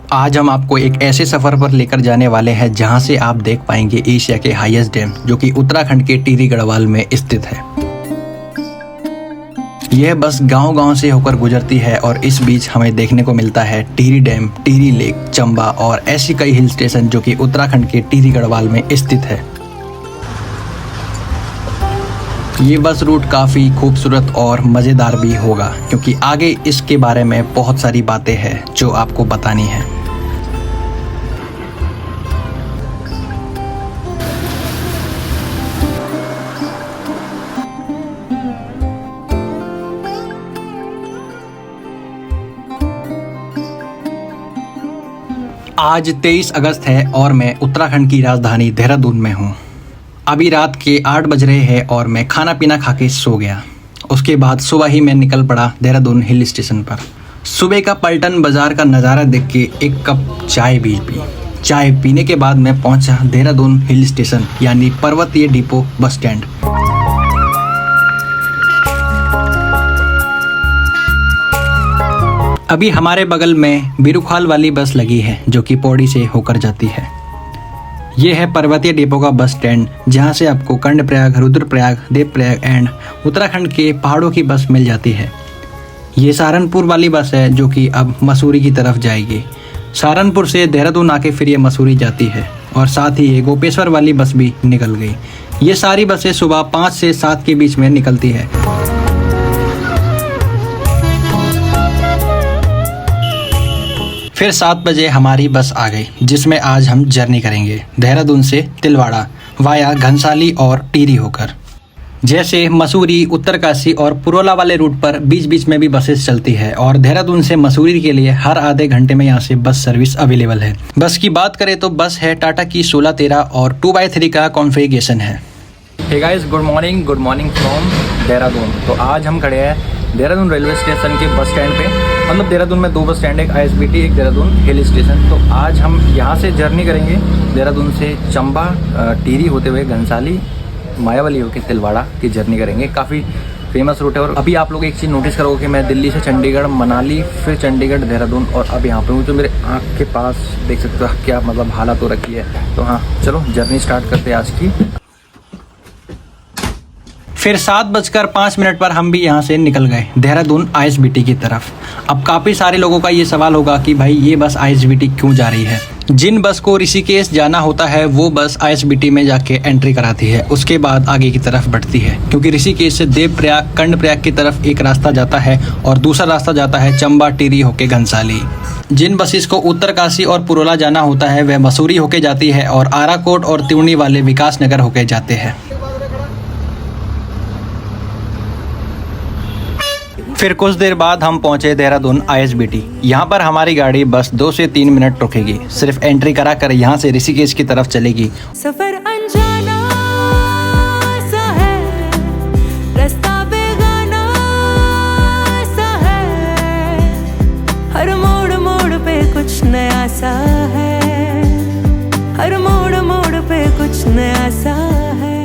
आज हम आपको एक ऐसे सफ़र पर लेकर जाने वाले हैं जहां से आप देख पाएंगे एशिया के हाईएस्ट डैम, जो कि उत्तराखंड के टिहरी गढ़वाल में स्थित है। यह बस गांव-गांव से होकर गुजरती है और इस बीच हमें देखने को मिलता है टिहरी डैम, टिहरी लेक, चंबा और ऐसी कई हिल स्टेशन जो कि उत्तराखंड के टिहरी गढ़वाल में स्थित है। ये बस रूट काफ़ी खूबसूरत और मज़ेदार भी होगा, क्योंकि आगे इसके बारे में बहुत सारी बातें हैं जो आपको बतानी है। आज 23 अगस्त है और मैं उत्तराखंड की राजधानी देहरादून में हूँ। अभी रात के 8 बज रहे हैं और मैं खाना पीना खा के सो गया। उसके बाद सुबह ही मैं निकल पड़ा देहरादून हिल स्टेशन पर। सुबह का पलटन बाज़ार का नज़ारा देख के एक कप चाय भी पी। चाय पीने के बाद मैं पहुंचा देहरादून हिल स्टेशन यानी पर्वतीय डिपो बस स्टैंड। अभी हमारे बगल में बिरुखाल वाली बस लगी है जो कि पौड़ी से होकर जाती है। ये है पर्वतीय डिपो का बस स्टैंड, जहां से आपको कर्णप्रयाग, रुद्रप्रयाग, देवप्रयाग एंड उत्तराखंड के पहाड़ों की बस मिल जाती है। ये सहारनपुर वाली बस है जो कि अब मसूरी की तरफ जाएगी। सहारनपुर से देहरादून आके फिर ये मसूरी जाती है और साथ ही ये गोपेश्वर वाली बस भी निकल गई। ये सारी बसें सुबह 5 से 7 के बीच में निकलती है। फिर 7 बजे हमारी बस आ गई, जिसमें आज हम जर्नी करेंगे देहरादून से तिलवाड़ा वाया घनसाली और टिहरी होकर। जैसे मसूरी, उत्तरकाशी और पुरोला वाले रूट पर बीच बीच में भी बसेस चलती है और देहरादून से मसूरी के लिए हर आधे घंटे में यहाँ से बस सर्विस अवेलेबल है। बस की बात करें तो बस है टाटा की 1613 और 2x3 का कॉन्फ़िगरेशन है। Hey guys, good morning from Dehradun. तो आज हम खड़े हैं देहरादून रेलवे स्टेशन के बस स्टैंड पे। मतलब देहरादून में 2 बस स्टैंड, एक ISBT, एक देहरादून हिल स्टेशन। तो आज हम यहाँ से जर्नी करेंगे देहरादून से चंबा, टिहरी होते हुए घनसाली, मायावली होकर तिलवाड़ा की जर्नी करेंगे। काफ़ी फेमस रूट है। और अभी आप लोग एक चीज़ नोटिस करोगे कि मैं दिल्ली से चंडीगढ़, मनाली, फिर चंडीगढ़, देहरादून और अब यहाँ पे हूँ। तो मेरे आँख के पास देख सकते हो क्या मतलब हालत हो रखी है। तो हाँ, चलो जर्नी स्टार्ट करते हैं आज की। फिर 7:05 पर हम भी यहाँ से निकल गए देहरादून ISBT की तरफ। अब काफ़ी सारे लोगों का ये सवाल होगा कि भाई ये बस ISBT क्यों जा रही है। जिन बस को ऋषिकेश जाना होता है वो बस ISBT में जाके एंट्री कराती है, उसके बाद आगे की तरफ बढ़ती है, क्योंकि ऋषिकेश से देवप्रयाग, कर्णप्रयाग की तरफ एक रास्ता जाता है और दूसरा रास्ता जाता है चंबा, टिहरी होके घनसाली। जिन बसेस को उत्तरकाशी और पुरोला जाना होता है वह मसूरी होके जाती है और आराकोट और त्रिवेणी वाले विकास नगर होके जाते हैं। फिर कुछ देर बाद हम पहुंचे देहरादून ISBT। यहाँ पर हमारी गाड़ी बस 2 से 3 मिनट रुकेगी। सिर्फ एंट्री करा कर यहाँ से ऋषिकेश की तरफ चलेगी। सफर अनजाना सा है, रास्ता बेगाना सा है, हर मोड़ मोड़ पे कुछ नया सा है, हर मोड़ मोड़ पे कुछ नया सा है।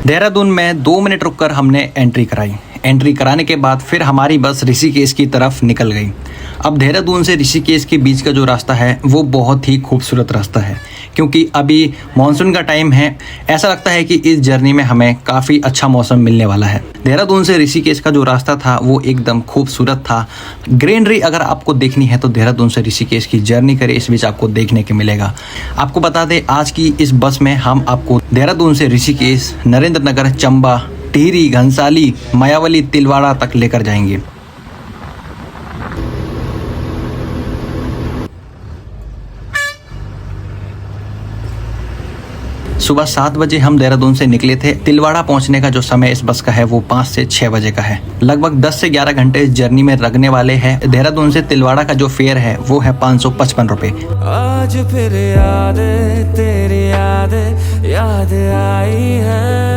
देहरादून में 2 मिनट रुककर हमने एंट्री कराई। एंट्री कराने के बाद फिर हमारी बस ऋषिकेश की तरफ निकल गई। अब देहरादून से ऋषिकेश के बीच का जो रास्ता है वो बहुत ही खूबसूरत रास्ता है, क्योंकि अभी मानसून का टाइम है। ऐसा लगता है कि इस जर्नी में हमें काफ़ी अच्छा मौसम मिलने वाला है। देहरादून से ऋषिकेश का जो रास्ता था वो एकदम खूबसूरत था। ग्रीनरी अगर आपको देखनी है तो देहरादून से ऋषिकेश की जर्नी करें, इस बीच आपको देखने को मिलेगा। आपको बता दें आज की इस बस में हम आपको देहरादून से ऋषिकेश, नरेंद्र नगर, चंबा, टिहरी, घनसाली, मायावली, तिलवाड़ा तक लेकर जाएंगे। सुबह 7 बजे हम देहरादून से निकले थे। तिलवाड़ा पहुंचने का जो समय इस बस का है वो 5 से 6 बजे का है। लगभग 10 से 11 घंटे इस जर्नी में लगने वाले हैं। देहरादून से तिलवाड़ा का जो फेयर है वो है 555 रुपये। आज फिर तेरी याद आई है,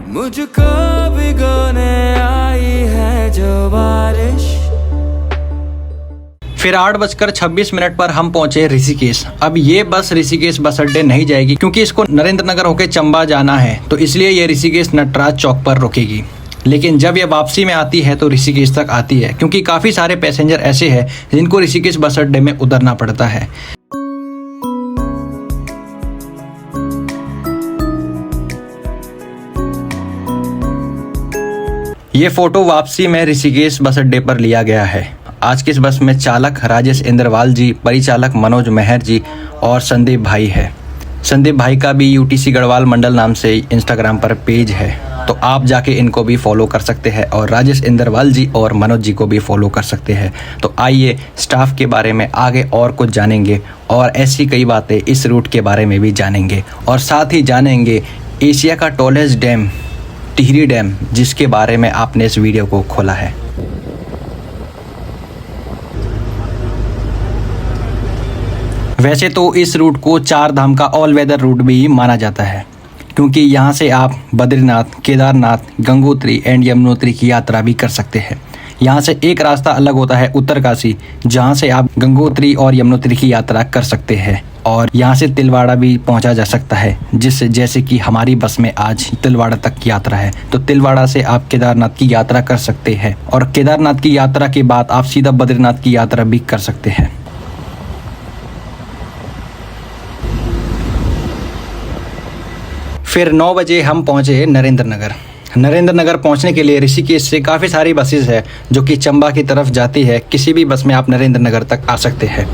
मुझको भिगोने आई है जो बारिश। फिर 8:26 पर हम पहुंचे ऋषिकेश। अब ये बस ऋषिकेश बस अड्डे नहीं जाएगी, क्योंकि इसको नरेंद्र नगर होके चंबा जाना है, तो इसलिए ये ऋषिकेश नटराज चौक पर रुकेगी। लेकिन जब यह वापसी में आती है तो ऋषिकेश तक आती है, क्योंकि काफ़ी सारे पैसेंजर ऐसे हैं जिनको ऋषिकेश बस अड्डे में उतरना पड़ता है। ये फोटो वापसी में ऋषिकेश बस अड्डे पर लिया गया है। आज की इस बस में चालक राजेश इंद्रवाल जी, परिचालक मनोज मेहर जी और संदीप भाई है। संदीप भाई का भी UTC गढ़वाल मंडल नाम से इंस्टाग्राम पर पेज है, तो आप जाके इनको भी फॉलो कर सकते हैं और राजेश इंद्रवाल जी और मनोज जी को भी फॉलो कर सकते हैं। तो आइए स्टाफ के बारे में आगे और कुछ जानेंगे और ऐसी कई बातें इस रूट के बारे में भी जानेंगे, और साथ ही जानेंगे एशिया का टॉलेस्ट डैम टिहरी डैम, जिसके बारे में आपने इस वीडियो को खोला है। वैसे तो इस रूट को 4 धाम का ऑल वेदर रूट भी माना जाता है, क्योंकि यहाँ से आप बद्रीनाथ, केदारनाथ, गंगोत्री एंड यमुनोत्री की यात्रा भी कर सकते हैं। यहाँ से एक रास्ता अलग होता है उत्तरकाशी, जहाँ से आप गंगोत्री और यमुनोत्री की यात्रा कर सकते हैं, और यहाँ से तिलवाड़ा भी पहुँचा जा सकता है, जिससे जैसे कि हमारी बस में आज तिलवाड़ा तक की यात्रा है, तो तिलवाड़ा से आप केदारनाथ की यात्रा कर सकते हैं, और केदारनाथ की यात्रा के बाद आप सीधा बद्रीनाथ की यात्रा भी कर सकते हैं। फिर 9 बजे हम पहुँचे नरेंद्र नगर। नरेंद्र नगर पहुंचने के लिए ऋषिकेश से काफ़ी सारी बसेस है जो कि चंबा की तरफ जाती है। किसी भी बस में आप नरेंद्र नगर तक आ सकते हैं।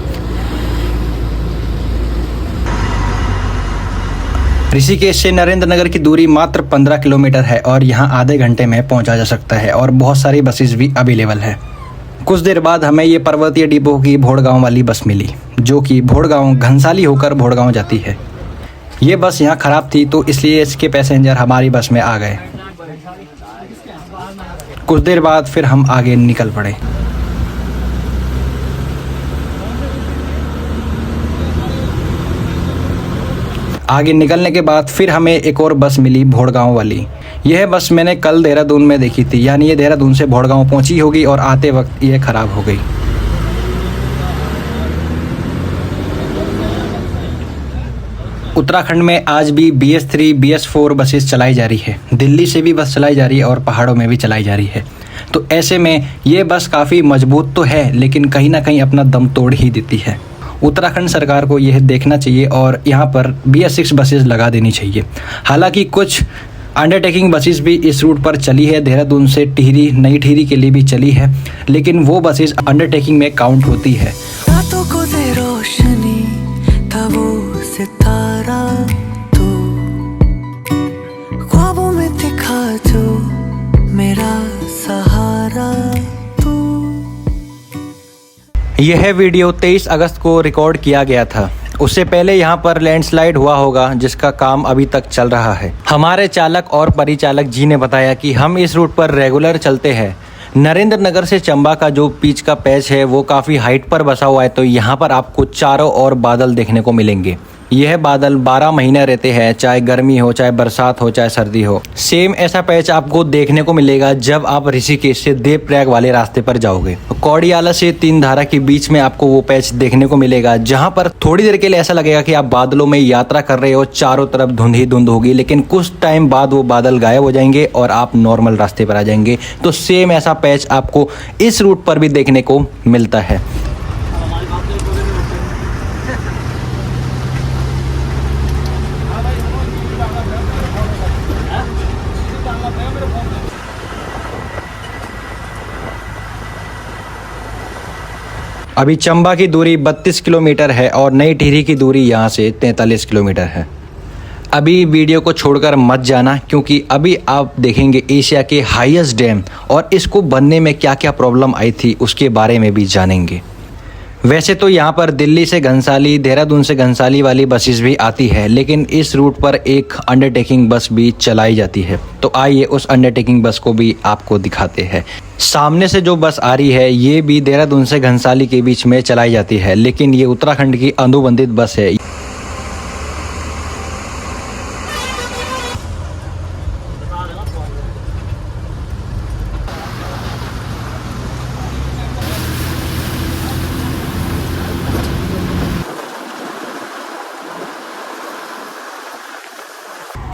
ऋषिकेश से नरेंद्र नगर की दूरी मात्र 15 किलोमीटर है और यहाँ आधे घंटे में पहुंचा जा सकता है, और बहुत सारी बसेस भी अवेलेबल है। कुछ देर बाद हमें ये पर्वतीय डिपो की भोड़गांव वाली बस मिली, जो कि भोड़गांव घनसाली होकर भोड़गांव जाती है। ये बस यहाँ ख़राब थी, तो इसलिए इसके पैसेंजर हमारी बस में आ गए। कुछ देर बाद फिर हम आगे निकल पड़े। आगे निकलने के बाद फिर हमें एक और बस मिली भोड़गांव वाली। यह बस मैंने कल देहरादून में देखी थी, यानी ये देहरादून से भोड़गांव पहुंची होगी और आते वक्त ये ख़राब हो गई। उत्तराखंड में आज भी BS3, BS4 बसेस चलाई जा रही है। दिल्ली से भी बस चलाई जा रही है और पहाड़ों में भी चलाई जा रही है। तो ऐसे में ये बस काफ़ी मजबूत तो है, लेकिन कहीं ना कहीं अपना दम तोड़ ही देती है। उत्तराखंड सरकार को यह देखना चाहिए और यहाँ पर BS6 बसेस लगा देनी चाहिए। हालांकि कुछ अंडरटेकिंग बसेस भी इस रूट पर चली है, देहरादून से टिहरी, नई टिहरी के लिए भी चली है, लेकिन वो बसेस अंडरटेकिंग में काउंट होती है। रातों को दे रोशनी था वो सितारा, तू ख्वाबों में दिखा जो मेरा सहारा तू। यह वीडियो 23 अगस्त को रिकॉर्ड किया गया था। उससे पहले यहाँ पर लैंडस्लाइड हुआ होगा, जिसका काम अभी तक चल रहा है। हमारे चालक और परिचालक जी ने बताया कि हम इस रूट पर रेगुलर चलते हैं। नरेंद्र नगर से चंबा का जो बीच का पैच है वो काफ़ी हाइट पर बसा हुआ है, तो यहाँ पर आपको चारों ओर बादल देखने को मिलेंगे। यह बादल 12 महीने रहते हैं, चाहे गर्मी हो, चाहे बरसात हो, चाहे सर्दी हो। सेम ऐसा पैच आपको देखने को मिलेगा जब आप ऋषिकेश से देवप्रयाग वाले रास्ते पर जाओगे। कौड़ियाला से 3 धारा के बीच में आपको वो पैच देखने को मिलेगा, जहां पर थोड़ी देर के लिए ऐसा लगेगा कि आप बादलों में यात्रा कर रहे हो, चारों तरफ धुंध ही धुंध होगी, लेकिन कुछ टाइम बाद वो बादल गायब हो जाएंगे और आप नॉर्मल रास्ते पर आ जाएंगे। तो सेम ऐसा पैच आपको इस रूट पर भी देखने को मिलता है। अभी चंबा की दूरी 32 किलोमीटर है और नई टिहरी की दूरी यहाँ से 43 किलोमीटर है। अभी वीडियो को छोड़कर मत जाना, क्योंकि अभी आप देखेंगे एशिया के हाईएस्ट डैम और इसको बनने में क्या क्या प्रॉब्लम आई थी उसके बारे में भी जानेंगे। वैसे तो यहाँ पर दिल्ली से घनसाली, देहरादून से घनसाली वाली बसेस भी आती है, लेकिन इस रूट पर एक अंडरटेकिंग बस भी चलाई जाती है। तो आइए उस अंडरटेकिंग बस को भी आपको दिखाते हैं। सामने से जो बस आ रही है ये भी देहरादून से घनसाली के बीच में चलाई जाती है, लेकिन ये उत्तराखंड की अनुबंधित बस है।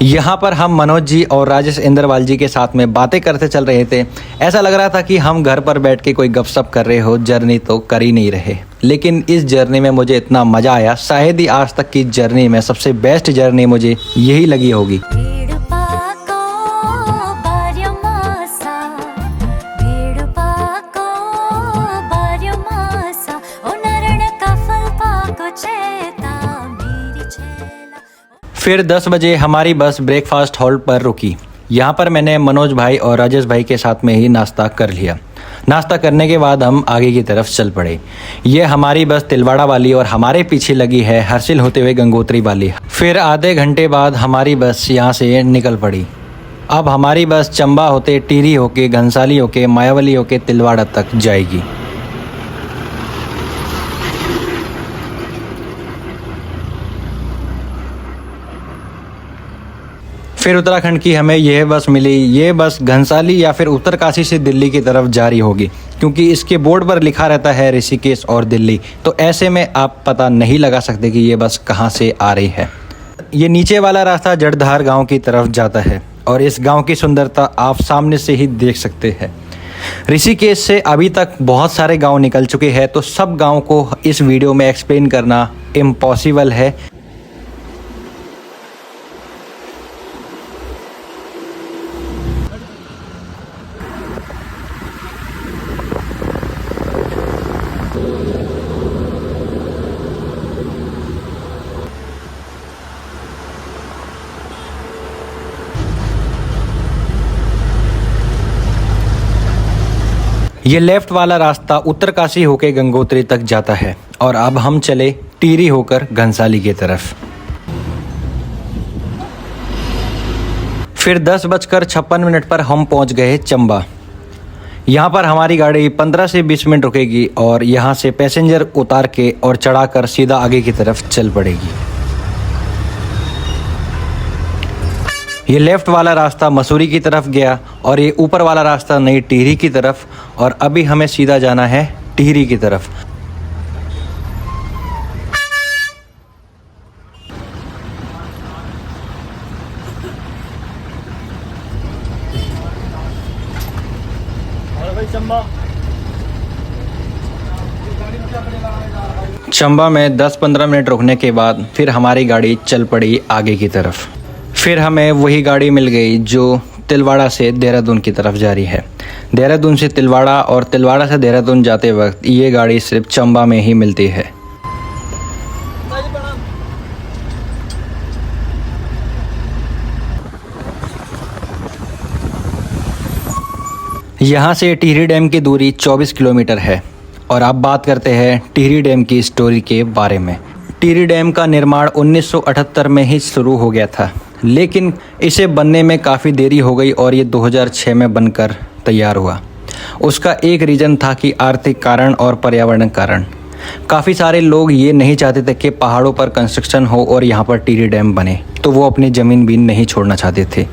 यहाँ पर हम मनोज जी और राजेश इंद्रवाल जी के साथ में बातें करते चल रहे थे। ऐसा लग रहा था कि हम घर पर बैठ के कोई गपशप कर रहे हो, जर्नी तो कर ही नहीं रहे। लेकिन इस जर्नी में मुझे इतना मज़ा आया, शायद ही आज तक की जर्नी में सबसे बेस्ट जर्नी मुझे यही लगी होगी। फिर 10 बजे हमारी बस ब्रेकफास्ट हॉल्ट पर रुकी। यहाँ पर मैंने मनोज भाई और राजेश भाई के साथ में ही नाश्ता कर लिया। नाश्ता करने के बाद हम आगे की तरफ चल पड़े। ये हमारी बस तिलवाड़ा वाली और हमारे पीछे लगी है हर्षिल होते हुए गंगोत्री वाली। फिर आधे घंटे बाद हमारी बस यहाँ से निकल पड़ी। अब हमारी बस चंबा होते, टिहरी होके, घनसाली होके, मायावली होके तिलवाड़ा तक जाएगी। फिर उत्तराखंड की हमें यह बस मिली। ये बस घनसाली या फिर उत्तरकाशी से दिल्ली की तरफ जारी होगी, क्योंकि इसके बोर्ड पर लिखा रहता है ऋषिकेश और दिल्ली, तो ऐसे में आप पता नहीं लगा सकते कि ये बस कहाँ से आ रही है। ये नीचे वाला रास्ता जड़धार गांव की तरफ जाता है और इस गांव की सुंदरता आप सामने से ही देख सकते हैं। ऋषिकेश से अभी तक बहुत सारे गाँव निकल चुके हैं, तो सब गाँव को इस वीडियो में एक्सप्लेन करना इम्पॉसिबल है। ये लेफ्ट वाला रास्ता उत्तरकाशी होकर गंगोत्री तक जाता है और अब हम चले टिहरी होकर घनसाली की तरफ। फिर 10:56 पर हम पहुंच गए चंबा। यहाँ पर हमारी गाड़ी 15 से 20 मिनट रुकेगी और यहाँ से पैसेंजर उतार के और चढ़ाकर सीधा आगे की तरफ चल पड़ेगी। ये लेफ्ट वाला रास्ता मसूरी की तरफ गया और ये ऊपर वाला रास्ता नई टिहरी की तरफ, और अभी हमें सीधा जाना है टिहरी की तरफ। चंबा में 10-15 मिनट रुकने के बाद फिर हमारी गाड़ी चल पड़ी आगे की तरफ। फिर हमें वही गाड़ी मिल गई जो तिलवाड़ा से देहरादून की तरफ जा रही है। देहरादून से तिलवाड़ा और तिलवाड़ा से देहरादून जाते वक्त ये गाड़ी सिर्फ चंबा में ही मिलती है। यहाँ से टिहरी डैम की दूरी 24 किलोमीटर है। और अब बात करते हैं टिहरी डैम की स्टोरी के बारे में। टिहरी डैम का निर्माण 1978 में ही शुरू हो गया था, लेकिन इसे बनने में काफ़ी देरी हो गई और ये 2006 में बनकर तैयार हुआ। उसका एक रीज़न था कि आर्थिक कारण और पर्यावरण कारण। काफ़ी सारे लोग ये नहीं चाहते थे कि पहाड़ों पर कंस्ट्रक्शन हो और यहाँ पर टिहरी डैम बने, तो वो अपनी ज़मीन भी नहीं छोड़ना चाहते थे।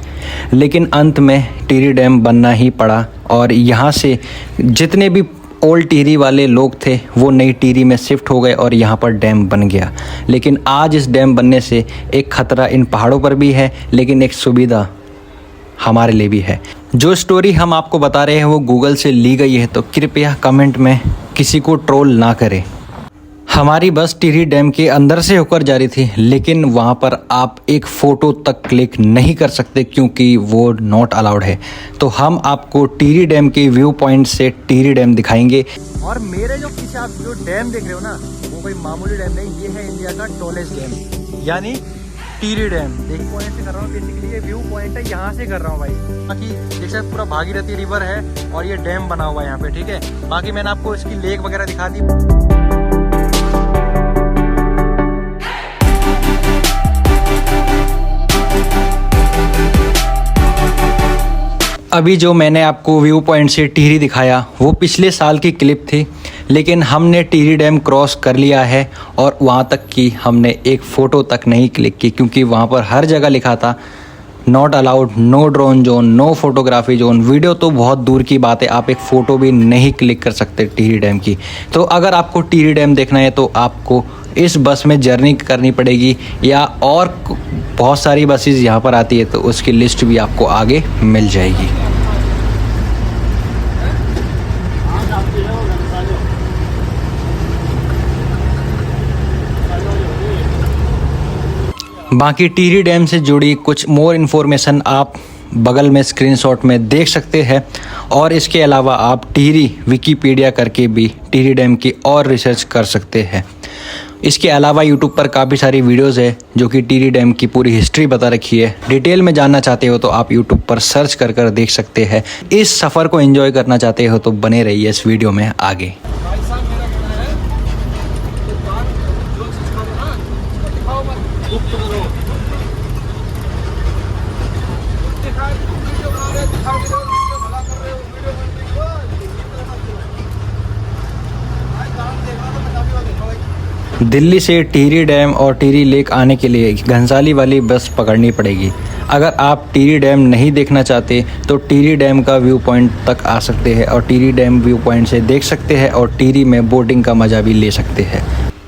लेकिन अंत में टिहरी डैम बनना ही पड़ा और यहाँ से जितने भी ओल्ड टिहरी वाले लोग थे वो नई टिहरी में शिफ्ट हो गए और यहाँ पर डैम बन गया। लेकिन आज इस डैम बनने से एक खतरा इन पहाड़ों पर भी है, लेकिन एक सुविधा हमारे लिए भी है। जो स्टोरी हम आपको बता रहे हैं वो गूगल से ली गई है, तो कृपया कमेंट में किसी को ट्रोल ना करें। हमारी बस टिहरी डैम के अंदर से होकर जा रही थी, लेकिन वहाँ पर आप एक फ़ोटो तक क्लिक नहीं कर सकते क्योंकि वो नॉट अलाउड है। तो हम आपको टिहरी डैम के व्यू पॉइंट से टिहरी डैम दिखाएंगे। और मेरे जो पीछे आप जो डैम देख रहे हो ना, वो कोई मामूली डैम नहीं, ये है इंडिया का टॉलेस्ट डैम, यानी टिहरी डैम। देखिए पॉइंट से कर रहा हूँ, बेसिकली ये व्यू पॉइंट है, यहाँ से कर रहा हूँ भाई। बाकी जैसे पूरा भागीरथी रिवर है और ये डैम बना हुआ है यहाँ पे, ठीक है। बाकी मैंने आपको इसकी लेक वगैरह दिखा दी। अभी जो मैंने आपको व्यू पॉइंट से टिहरी दिखाया वो पिछले साल की क्लिप थी, लेकिन हमने टिहरी डैम क्रॉस कर लिया है और वहाँ तक की हमने एक फ़ोटो तक नहीं क्लिक की, क्योंकि वहाँ पर हर जगह लिखा था not allowed, no drone zone, no photography zone. Video तो बहुत दूर की बात है, आप एक फ़ोटो भी नहीं क्लिक कर सकते टिहरी डैम की। तो अगर आपको टिहरी डैम देखना है तो आपको इस बस में जर्नी करनी पड़ेगी या और बहुत सारी बसेस यहाँ पर आती है, तो उसकी लिस्ट भी आपको आगे मिल जाएगी। बाकी टिहरी डैम से जुड़ी कुछ मोर इन्फॉर्मेशन आप बगल में स्क्रीनशॉट में देख सकते हैं, और इसके अलावा आप टिहरी विकीपीडिया करके भी टिहरी डैम की और रिसर्च कर सकते हैं। इसके अलावा यूट्यूब पर काफ़ी सारी वीडियोस है जो कि टिहरी डैम की पूरी हिस्ट्री बता रखी है। डिटेल में जानना चाहते हो तो आप यूट्यूब पर सर्च कर कर देख सकते हैं। इस सफ़र को एंजॉय करना चाहते हो तो बने रहिए इस वीडियो में आगे। दिल्ली से टिहरी डैम और टिहरी लेक आने के लिए घनसाली वाली बस पकड़नी पड़ेगी। अगर आप टिहरी डैम नहीं देखना चाहते तो टिहरी डैम का व्यू पॉइंट तक आ सकते हैं और टिहरी डैम व्यू पॉइंट से देख सकते हैं और टिहरी में बोटिंग का मज़ा भी ले सकते हैं।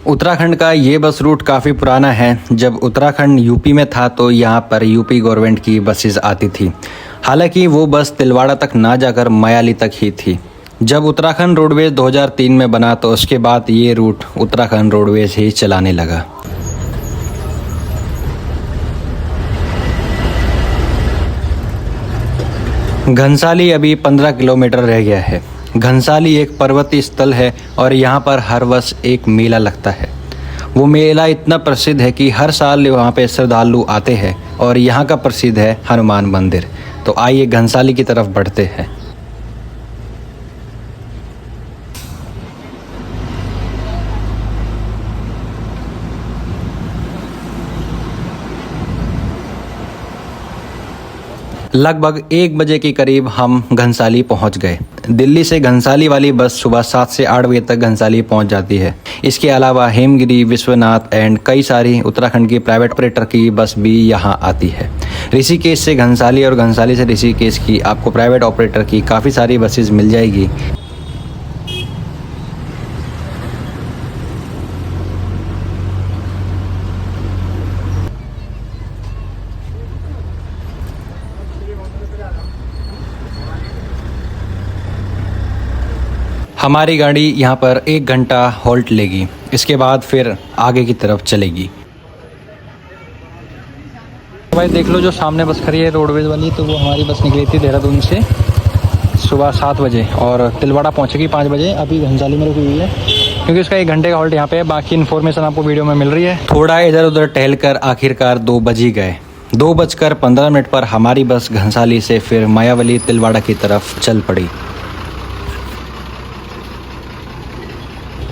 उत्तराखंड का ये बस रूट काफ़ी पुराना है। जब उत्तराखंड यूपी में था तो यहाँ पर यूपी गवर्नमेंट की बसेस आती थी। हालांकि वो बस तिलवाड़ा तक ना जाकर मयाली तक ही थी। जब उत्तराखंड रोडवेज 2003 में बना तो उसके बाद ये रूट उत्तराखंड रोडवेज ही चलाने लगा। घनसाली अभी 15 किलोमीटर रह गया है। घनसाली एक पर्वतीय स्थल है और यहाँ पर हर वर्ष एक मेला लगता है। वो मेला इतना प्रसिद्ध है कि हर साल वहाँ पे श्रद्धालु आते हैं और यहाँ का प्रसिद्ध है हनुमान मंदिर। तो आइए घनसाली की तरफ बढ़ते हैं। लगभग 1 बजे के करीब हम घनसाली पहुंच गए। दिल्ली से घनसाली वाली बस सुबह 7 से 8 बजे तक घनसाली पहुंच जाती है। इसके अलावा हेमगिरी, विश्वनाथ एंड कई सारी उत्तराखंड की प्राइवेट ऑपरेटर की बस भी यहां आती है। ऋषिकेश से घनसाली और घनसाली से ऋषिकेश की आपको प्राइवेट ऑपरेटर की काफ़ी सारी बसेज मिल जाएगी। हमारी गाड़ी यहाँ पर 1 घंटा हॉल्ट लेगी। इसके बाद फिर आगे की तरफ चलेगी। भाई देख लो, जो सामने बस खड़ी है रोडवेज वाली, तो वो हमारी बस निकली थी देहरादून से सुबह 7 बजे और तिलवाड़ा पहुँचेगी 5 बजे। अभी घनसाली में रुकी हुई है क्योंकि उसका 1 घंटे का हॉल्ट यहाँ पे है। बाकी इन्फॉर्मेशन आपको वीडियो में मिल रही है। थोड़ा इधर उधर टहल कर आखिरकार 2 बज ही गए। 2:15 पर हमारी बस घनसाली से फिर मायावली तिलवाड़ा की तरफ चल पड़ी।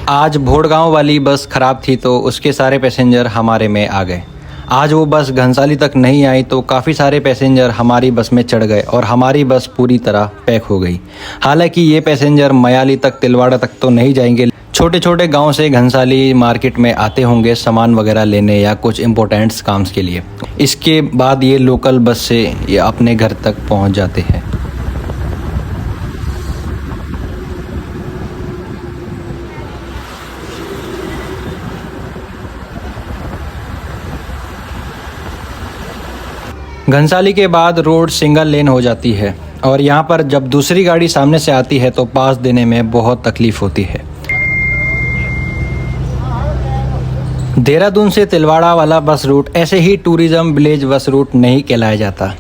आज भोड़गांव वाली बस ख़राब थी तो उसके सारे पैसेंजर हमारे में आ गए। आज वो बस घनसाली तक नहीं आई तो काफ़ी सारे पैसेंजर हमारी बस में चढ़ गए और हमारी बस पूरी तरह पैक हो गई। हालांकि ये पैसेंजर मयाली तक, तिलवाड़ा तक तो नहीं जाएंगे। छोटे छोटे गांव से घनसाली मार्केट में आते होंगे सामान वगैरह लेने या कुछ इम्पोर्टेंट्स काम्स के लिए। इसके बाद ये लोकल बस से ये अपने घर तक पहुँच जाते हैं। घनसाली के बाद रोड सिंगल लेन हो जाती है और यहाँ पर जब दूसरी गाड़ी सामने से आती है तो पास देने में बहुत तकलीफ होती है। देहरादून से तिलवाड़ा वाला बस रूट ऐसे ही टूरिज्म विलेज बस रूट नहीं कहलाया जाता।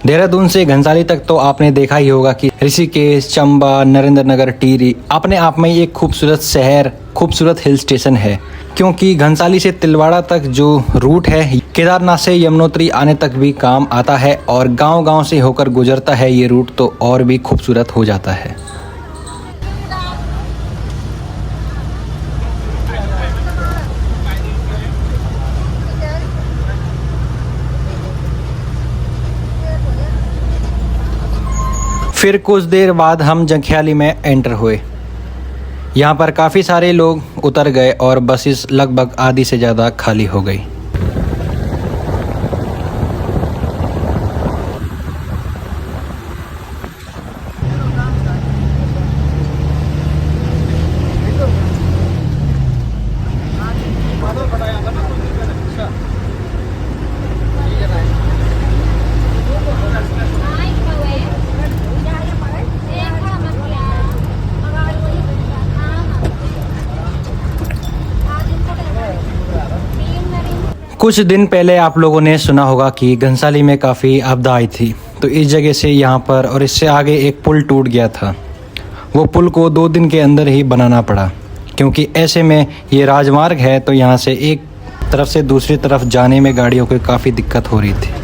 देहरादून से घनसाली तक तो आपने देखा ही होगा कि ऋषिकेश, चंबा, नरेंद्र नगर, टिहरी अपने आप में एक खूबसूरत शहर, खूबसूरत हिल स्टेशन है। क्योंकि घनसाली से तिलवाड़ा तक जो रूट है केदारनाथ से यमुनोत्री आने तक भी काम आता है और गांव-गांव से होकर गुजरता है ये रूट, तो और भी खूबसूरत हो जाता है। फिर कुछ देर बाद हम जंखियाली में एंटर हुए। यहाँ पर काफ़ी सारे लोग उतर गए और बसेस लगभग आधी से ज़्यादा खाली हो गई। कुछ दिन पहले आप लोगों ने सुना होगा कि घनसाली में काफ़ी आपदा आई थी, तो इस जगह से यहाँ पर और इससे आगे एक पुल टूट गया था। वो पुल को 2 दिन के अंदर ही बनाना पड़ा, क्योंकि ऐसे में ये राजमार्ग है, तो यहाँ से एक तरफ से दूसरी तरफ जाने में गाड़ियों को काफ़ी दिक्कत हो रही थी।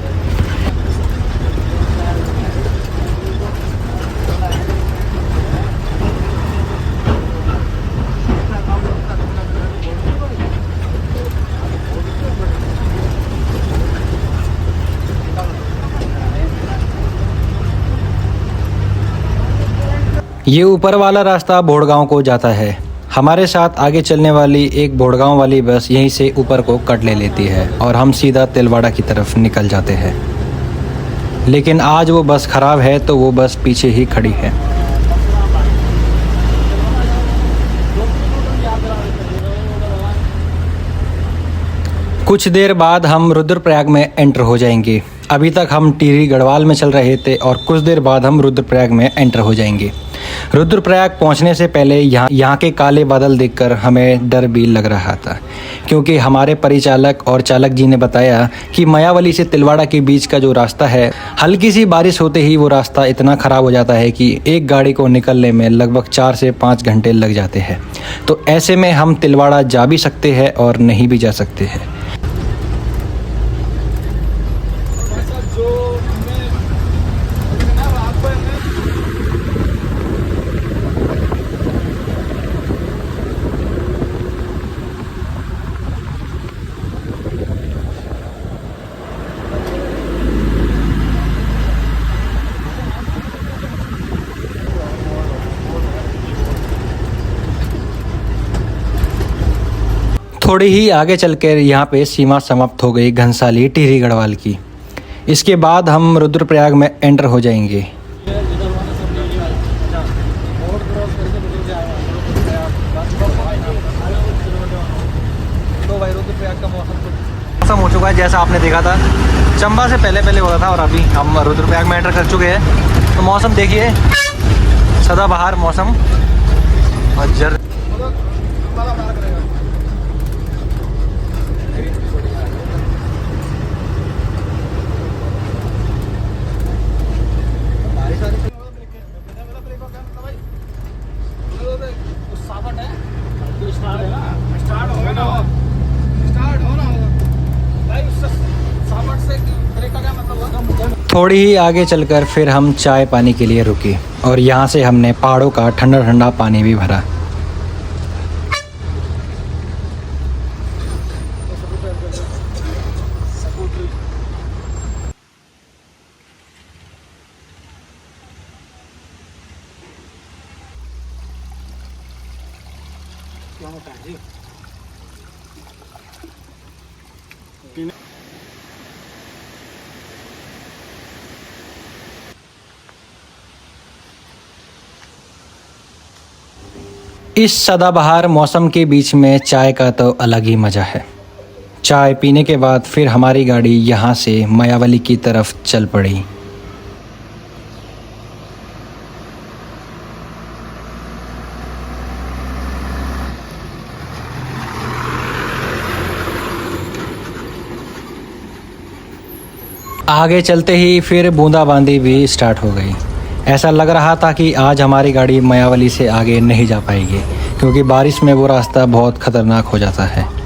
ये ऊपर वाला रास्ता भोड़गांव को जाता है। हमारे साथ आगे चलने वाली एक भोड़गांव वाली बस यहीं से ऊपर को कट ले लेती है और हम सीधा तिलवाड़ा की तरफ निकल जाते हैं। लेकिन आज वो बस ख़राब है, तो वो बस पीछे ही खड़ी है। कुछ देर बाद हम रुद्रप्रयाग में एंटर हो जाएंगे। अभी तक हम टिहरी गढ़वाल में चल रहे थे और कुछ देर बाद हम रुद्रप्रयाग में एंटर हो जाएंगे। रुद्रप्रयाग पहुंचने से पहले यहाँ के काले बादल देखकर हमें डर भी लग रहा था, क्योंकि हमारे परिचालक और चालक जी ने बताया कि मायावली से तिलवाड़ा के बीच का जो रास्ता है, हल्की सी बारिश होते ही वो रास्ता इतना ख़राब हो जाता है कि एक गाड़ी को निकलने में लगभग 4 से 5 घंटे लग जाते हैं। तो ऐसे में हम तिलवाड़ा जा भी सकते हैं और नहीं भी जा सकते हैं। थोड़ी ही आगे चलकर यहाँ पे सीमा समाप्त हो गई घनसाली टिहरी गढ़वाल की। इसके बाद हम रुद्रप्रयाग में एंटर हो जाएंगे। तो भाई रुद्रप्रयाग का मौसम हो चुका है, जैसा आपने देखा था। चंबा से पहले हो रहा था और अभी हम रुद्रप्रयाग में एंटर कर चुके हैं। तो मौसम देखिए, सदाबहार मौसम और थोड़ी ही आगे चलकर फिर हम चाय पानी के लिए रुके और यहाँ से हमने पहाड़ों का ठंडा ठंडा पानी भी भरा। इस सदाबहार मौसम के बीच में चाय का तो अलग ही मज़ा है। चाय पीने के बाद फिर हमारी गाड़ी यहाँ से मायावली की तरफ चल पड़ी। आगे चलते ही फिर बूंदाबांदी भी स्टार्ट हो गई। ऐसा लग रहा था कि आज हमारी गाड़ी मायावली से आगे नहीं जा पाएगी, क्योंकि बारिश में वो रास्ता बहुत ख़तरनाक हो जाता है।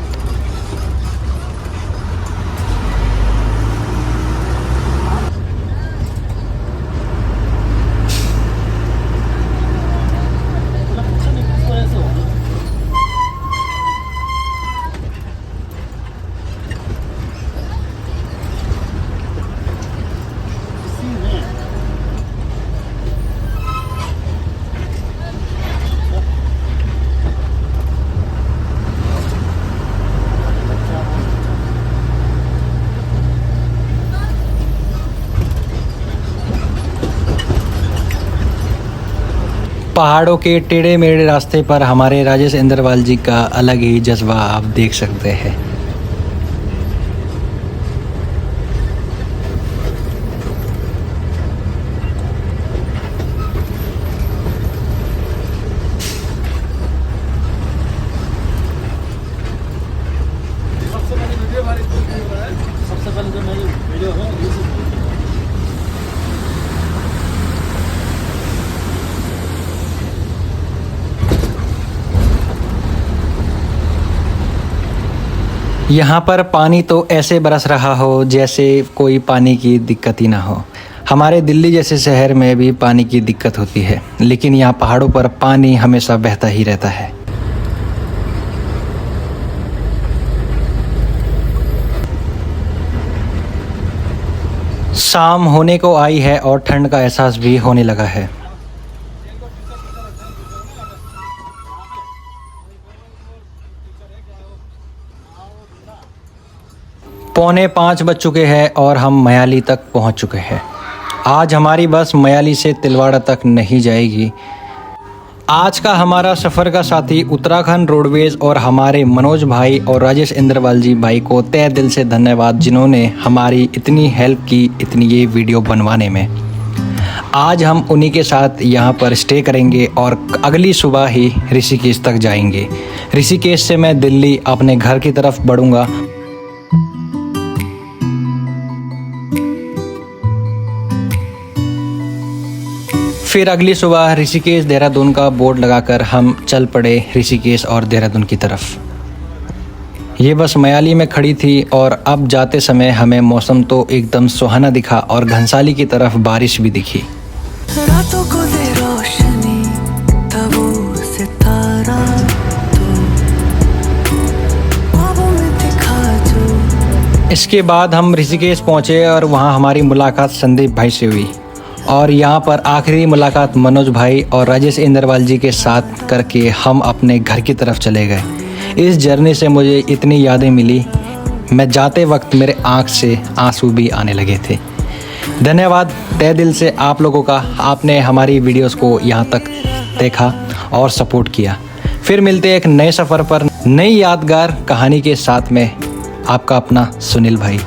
पहाड़ों के टेढ़े मेढ़े रास्ते पर हमारे राजेश इंद्रवाल जी का अलग ही जज्बा आप देख सकते हैं। सबसे बड़ी वीडियो हमारी यहाँ पर पानी तो ऐसे बरस रहा हो जैसे कोई पानी की दिक्कत ही ना हो। हमारे दिल्ली जैसे शहर में भी पानी की दिक्कत होती है, लेकिन यहाँ पहाड़ों पर पानी हमेशा बहता ही रहता है। शाम होने को आई है और ठंड का एहसास भी होने लगा है। पौने 5 बज चुके हैं और हम मयाली तक पहुंच चुके हैं। आज हमारी बस मयाली से तिलवाड़ा तक नहीं जाएगी। आज का हमारा सफ़र का साथी उत्तराखंड रोडवेज और हमारे मनोज भाई और राजेश इंद्रवाल जी भाई को तहे दिल से धन्यवाद, जिन्होंने हमारी इतनी हेल्प की इतनी ये वीडियो बनवाने में। आज हम उन्हीं के साथ यहाँ पर स्टे करेंगे और अगली सुबह ही ऋषिकेश तक जाएंगे। ऋषिकेश से मैं दिल्ली अपने घर की तरफ बढ़ूँगा। फिर अगली सुबह ऋषिकेश देहरादून का बोर्ड लगाकर हम चल पड़े ऋषिकेश और देहरादून की तरफ। ये बस मयाली में खड़ी थी और अब जाते समय हमें मौसम तो एकदम सुहाना दिखा और घनसाली की तरफ बारिश भी दिखी। रातों को दे रोशनी तब वो सितारा तू ख्वाबों में दिखा जो। इसके बाद हम ऋषिकेश पहुँचे और वहाँ हमारी मुलाकात संदीप भाई से हुई और यहाँ पर आखिरी मुलाकात मनोज भाई और राजेश इंद्रवाल जी के साथ करके हम अपने घर की तरफ चले गए। इस जर्नी से मुझे इतनी यादें मिली, मैं जाते वक्त मेरे आँख से आंसू भी आने लगे थे। धन्यवाद तहे दिल से आप लोगों का, आपने हमारी वीडियोस को यहाँ तक देखा और सपोर्ट किया। फिर मिलते हैं एक नए सफ़र पर नई यादगार कहानी के साथ में। आपका अपना सुनील भाई।